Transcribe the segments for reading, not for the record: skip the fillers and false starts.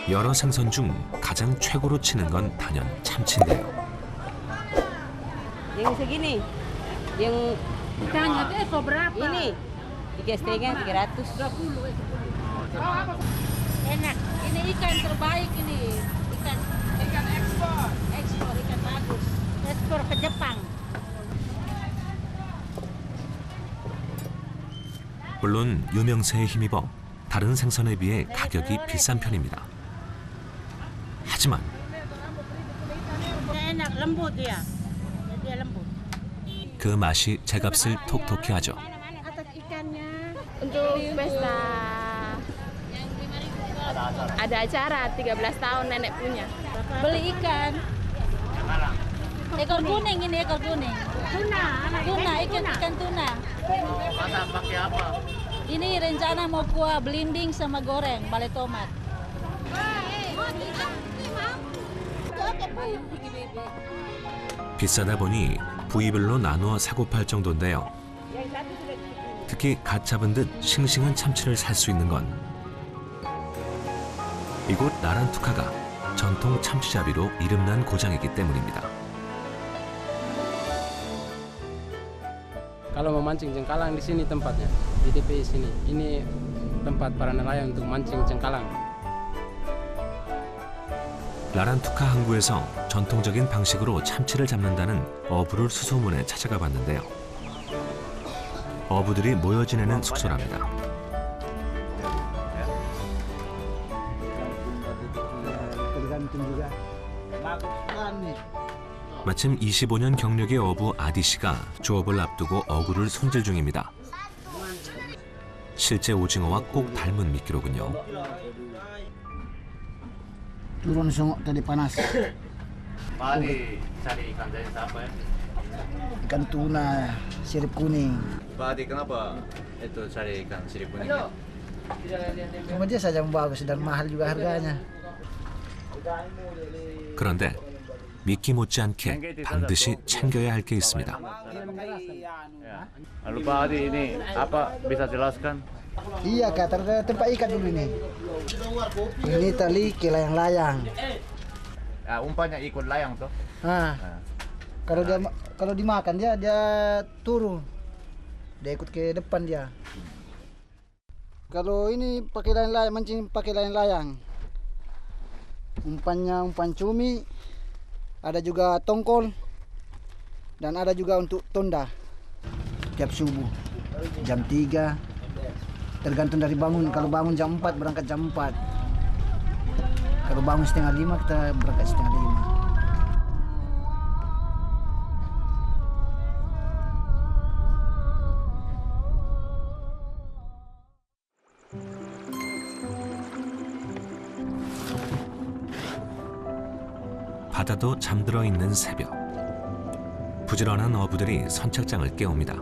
여러 생선 중 가장 최고로 치는 건 단연 참치인데요. Yang segini, yang Ikannya itu ekor berapa? ini 3,5 300. Enak. Ini ikan terbaik ini. Ikan ekspor. Ekspor ikan bagus. Ekspor ke Jepang. 물론 유명세에 힘입어 다른 생선에 비해 가격이 비싼 편입니다. 하지만 Enak, lembut dia. Dia lembut. 그 맛이 제값을 톡톡히 하죠. Atas ikannya. Untuk pesta ada acara 13 tahun nenek punya. Beli ikan. Ekor kuning ini ekor kuning. Tuna ikan tuna. Masak pakai apa? Ini rencana mau kuah belimbing sama goreng balai tomat. 비싸다 보니 부위별로 나누어 사고 팔 정도인데요. 특히 갓 잡은 듯 싱싱한 참치를 살 수 있는 건 이곳 라란투카가 전통 참치잡이로 이름난 고장이기 때문입니다. Kalau mau mancing cengkalang di sini tempatnya, di TPI sini. Ini tempat para nelayan untuk mancing cengkalang. 라란투카 항구에서 전통적인 방식으로 참치를 잡는다는 어부를 수소문해 찾아가 봤는데요. 어부들이 모여 지내는 숙소랍니다. 마침 25년 경력의 어부 아디 씨가 조업을 앞두고 어구를 손질 중입니다. 실제 오징어와 꼭 닮은 미끼로군요. Turun songok tadi panas. Pak Adi cari ikan jenis apa ya? Ikan tuna, sirip kuning. Pak Adi kenapa itu cari ikan sirip kuning? Cuma dia saja yang bagus dan mahal juga harganya. 그런데 미끼 못지않게 반드시 챙겨야 할 게 있습니다. Ya. Lalu Pak Adi ini apa bisa jelaskan? Iya kak, tempat ikan dulu ini. Ini tali ke layang-layang. Ya, umpannya ikut layang tuh. Nah, Nah, kalau dimakan dia turun. Dia ikut ke depan dia. Kalau ini pakai layang-layang, mancing pakai layang-layang. Umpannya umpan cumi, ada juga tongkol, dan ada juga untuk tonda. Tiap subuh, jam 3, tergantung dari bangun. Kalau bangun jam 4, berangkat jam 4. Kalau bangun setengah 5, kita berangkat setengah 5. 바다도 잠들어 있는 새벽. 부지런한 어부들이 선착장을 깨웁니다.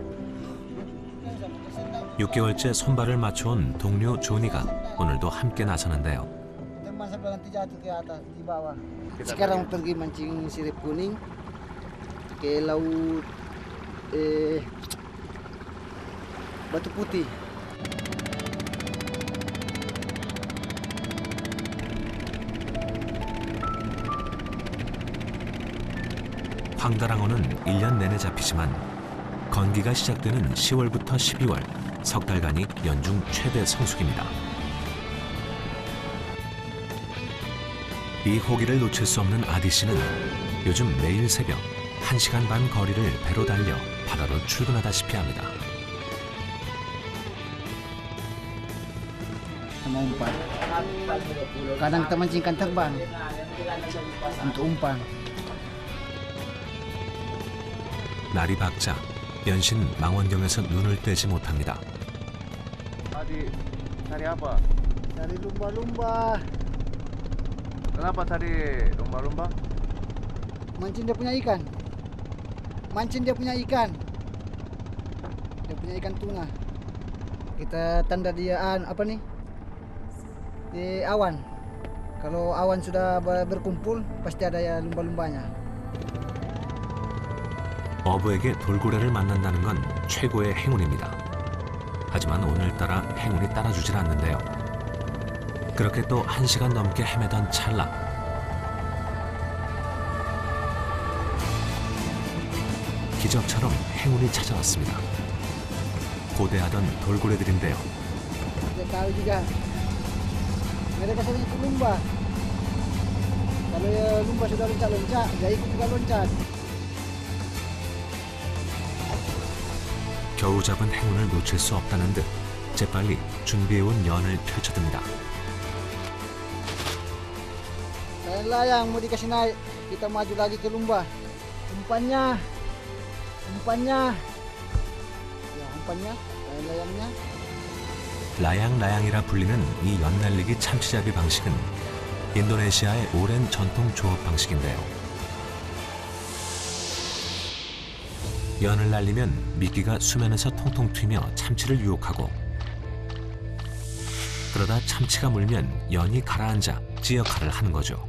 6개월째 손발을 맞춰온 동료 조니가 오늘도 함께 나서는데요. Teman sampai nanti jatuh ke atas di bawah. Sekarang pergi mancing sirip kuning ke laut Batu Putih. 황달항어는 1년 내내 잡히지만 건기가 시작되는 10월부터 12월 석 달간이 연중 최대 성수기입니다. 이 호기를 놓칠 수 없는 아디 씨는 요즘 매일 새벽 1시간 반 거리를 배로 달려 바다로 출근하다시피 합니다. Sama umpan. Kadang kita mancing ikan terbang untuk umpan. 날이 밝자 연신 망원경에서 눈을 떼지 못합니다. Pak Adi cari apa? Dari lumba-lumba, Kenapa cari lumba-lumba? mancing dia punya ikan. Mancing dia punya ikan. Dia punya ikan tuna. Kita tanda dia apa nih? Di awan. Kalau awan sudah berkumpul, pasti ada ya lumba-lumbanya. 어부에게 돌고래를 만난다는 건 최고의 행운입니다. 하지만 오늘따라 행운이 따라주질 않는데요. 그렇게 또 1시간 넘게 헤매던 찰나 기적처럼 행운이 찾아왔습니다. 고대하던 돌고래들인데요. Dia tahu juga. Mereka sering ikut lumba. Kalau lumba sudah loncat-loncat, dia ikut juga loncat. 겨우 잡은 행운을 놓칠 수 없다는 듯 재빨리 준비해온 연을 펼쳐듭니다. Layang mau dikasih naik, kita maju lagi ke lumba. Umpannya. Ya, umpannya, layang-layangnya. 라양라양이라 불리는 이 연날리기 참치잡이 방식은 인도네시아의 오랜 전통 조업 방식인데요. 연을 날리면 미끼가 수면에서 통통 튀며 참치를 유혹하고 그러다 참치가 물면 연이 가라앉아 찌 역할을 하는 거죠.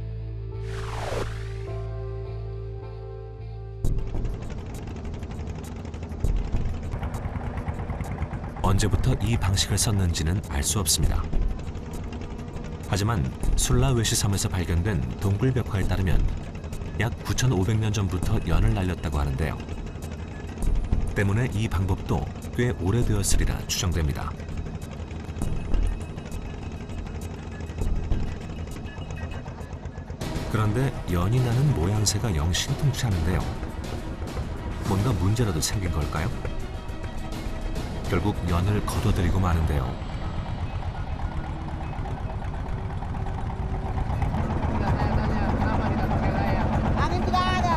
언제부터 이 방식을 썼는지는 알 수 없습니다. 하지만 술라웨시 섬에서 발견된 동굴 벽화에 따르면 약 9,500년 전부터 연을 날렸다고 하는데요. 때문에 이 방법도 꽤 오래되었으리라 추정됩니다. 그런데 연이 나는 모양새가 영 신통치 않은데요. 뭔가 문제라도 생긴 걸까요? 결국 연을 거둬들이고 마는데요. Angin tidak ada.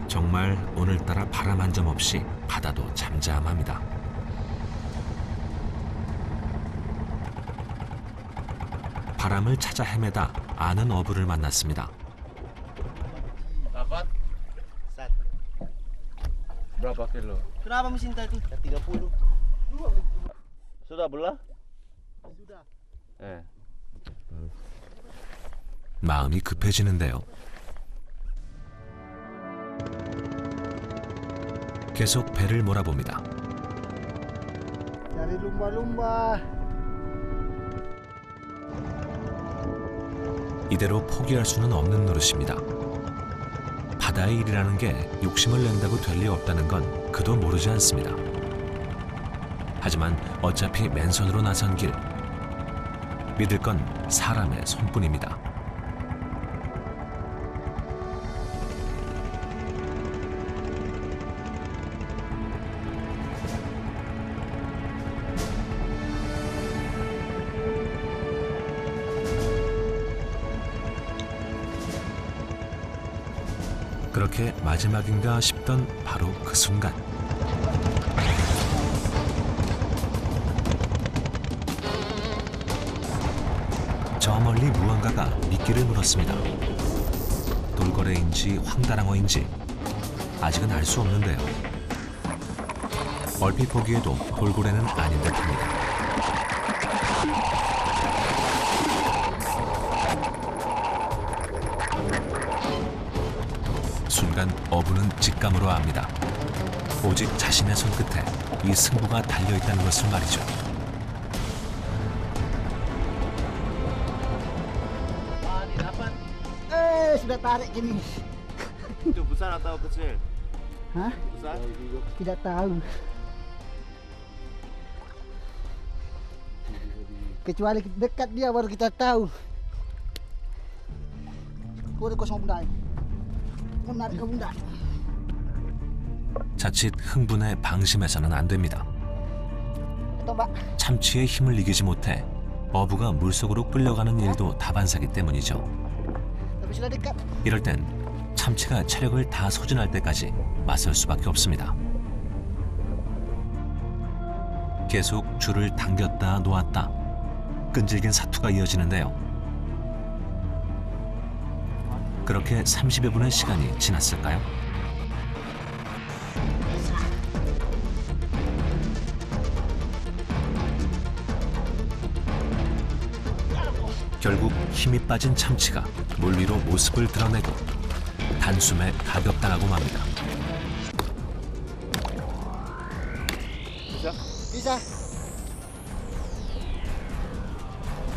정말 오늘따라 바람 한 점 없이 바다도 잠잠합니다. 바람을 찾아 헤매다 아는 어부를 만났습니다. Dapat? Berapa kilo? Kenapa mesin tadi? 30. Sudah belah? Sudah. Eh. 마음이 급해지는데요. 계속 배를 몰아봅니다. Dari lumba-lumba. 이대로 포기할 수는 없는 노릇입니다. 바다의 일이라는 게 욕심을 낸다고 될 리 없다는 건 그도 모르지 않습니다. 하지만 어차피 맨손으로 나선 길, 믿을 건 사람의 손뿐입니다. 그렇게 마지막인가 싶던 바로 그 순간 저 멀리 무언가가 미끼를 물었습니다. 돌고래인지 황다랑어인지 아직은 알 수 없는데요. 얼핏 보기에도 돌고래는 아닌 듯합니다. 순간 어부는 직감으로 압니다. 오직 자신의 손끝에 이 승부가 달려있다는 것을 말이죠. Sudah tarik gini. Itu besar atau kecil? Hah? Besar? Tidak tahu. Kecuali dekat dia baru kita tahu. Udah kosong bunda. Menarik ke bunda. 자칫 흥분에 방심해서는 안 됩니다. Tombak. 참치의 힘을 이기지 못해 어부가 물속으로 끌려가는 일도 다반사기 때문이죠. Tapi sudah dekat. 이럴 땐 참치가 체력을 다 소진할 때까지 맞설 수밖에 없습니다. 계속 줄을 당겼다 놓았다 끈질긴 사투가 이어지는데요. 그렇게 30여 분의 시간이 지났을까요? 결국 힘이 빠진 참치가 물 위로 모습을 드러내고 단숨에 가격당하고 맙니다. sisa.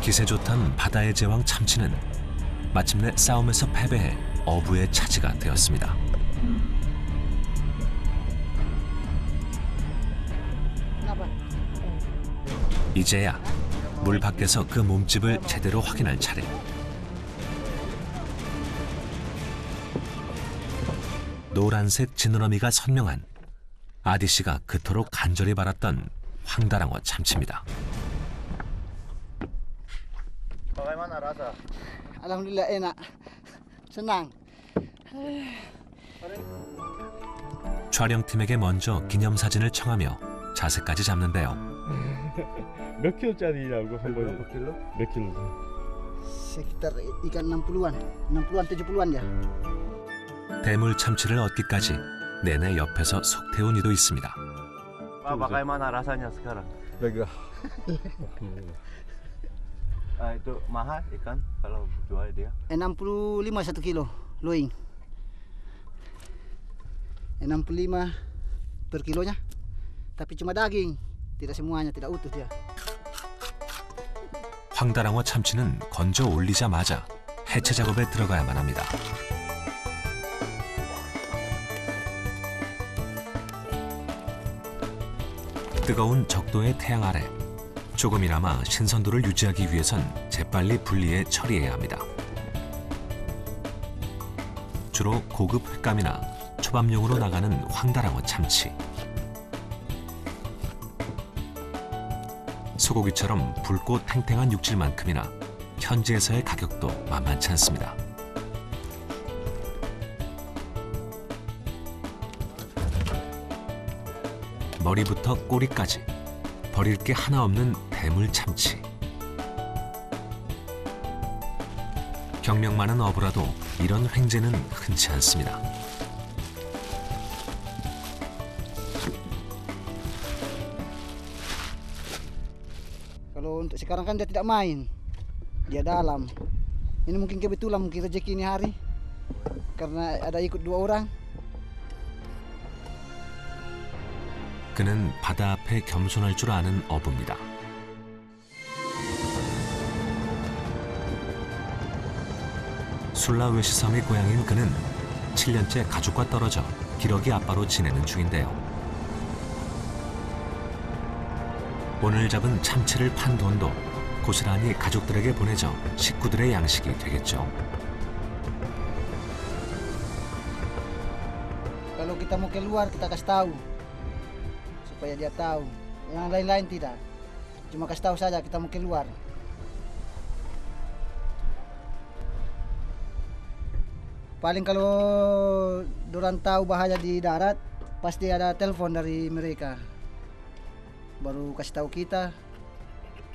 기세 좋던 바다의 제왕 참치는 마침내 싸움에서 패배해 어부의 차지가 되었습니다. Kenapa? 이제야 물 밖에서 그 몸집을 제대로 확인할 차례. 노란색 지느러미가 선명한 아디 씨가 그토록 간절히 바랐던 황다랑어 참치입니다. Bagaimana rasa? Alhamdulillah enak. Senang. 촬영팀에게 먼저 기념사진을 청하며 자세까지 잡는데요. 몇 킬로짜리라고 한 번에 몇 킬로? Sekitar ikan 60-an. 60-an, 70-an ya. 대물 참치를 얻기까지 내내 옆에서 속 태운 이도 있습니다. Pak, bagaimana rasanya sekarang? Lega. Itu mahal ikan kalau jual dia? 65 1 kilo, loing. 65 per kilonya. Tapi cuma daging, tidak semuanya, tidak utuh dia. 황다랑어 참치는 건져 올리자마자 해체 작업에 들어가야만 합니다. 뜨거운 적도의 태양 아래 조금이나마 신선도를 유지하기 위해선 재빨리 분리해 처리해야 합니다. 주로 고급 횟감이나 초밥용으로 나가는 황다랑어 참치. 소고기처럼 붉고 탱탱한 육질만큼이나 현지에서의 가격도 만만치 않습니다. 머리부터 꼬리까지 버릴 게 하나 없는 대물 참치. 경력 많은 어부라도 이런 횡재는 흔치 않습니다. Kalau untuk sekarang kan dia tidak main, dia dalam. Ini mungkin kebetulan, mungkin rezeki ini hari, karena ada ikut 2 orang. 그는 바다 앞에 겸손할 줄 아는 어부입니다. 술라웨시 섬의 고향인 그는 7년째 가족과 떨어져 기러기 아빠로 지내는 중인데요. 오늘 잡은 참치를 판 돈도 고스란히 가족들에게 보내져 식구들의 양식이 되겠죠. Kalau kita mau keluar kita kasih tahu, supaya dia tahu. Yang lain-lain tidak, cuma kasih tahu saja kita mau keluar. Paling kalau dorang tahu bahaya di darat, pasti ada telepon dari mereka. Baru kasih tahu kita,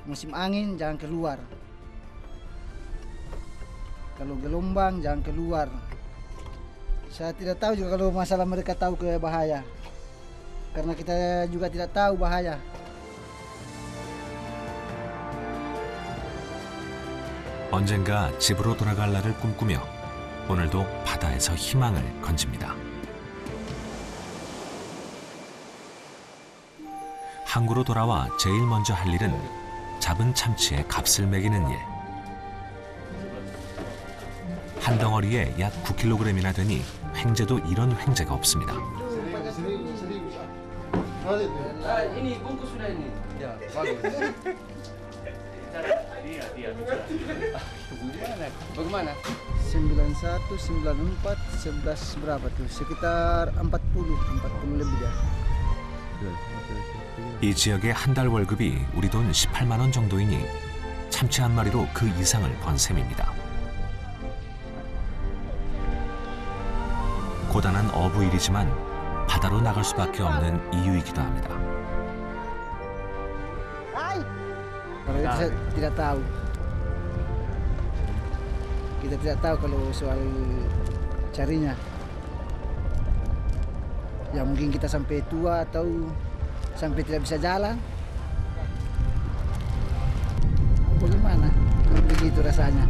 musim angin jangan keluar. Kalau gelombang jangan keluar. Saya tidak tahu juga kalau masalah mereka tahu ke bahaya. Karena kita juga tidak tahu bahaya. 언젠가 집으로 돌아갈 날을 꿈꾸며 오늘도 바다에서 희망을 건집니다. 항구로 돌아와 제일 먼저 할 일은 잡은 참치의 값을 매기는 일. 한 덩어리에 약 9kg이나 되니 횡재도 이런 횡재가 없습니다. Ini bungkus sudah ini. Ya, bagus. Bagaimana? 91, 94, 11 berapa tuh? Sekitar 40 lebih dah. 이 지역의 한 달 월급이 우리 돈 18만 원 정도이니 참치 한 마리로 그 이상을 번 셈입니다. 고단한 어부 일이지만 바다로 나갈 수밖에 없는 이유이기도 합니다. Kalau itu saya tidak tahu. Kita tidak tahu kalau soal carinya. Ya mungkin kita sampai tua atau sampai tidak bisa jalan. Bagaimana? Begitu rasanya.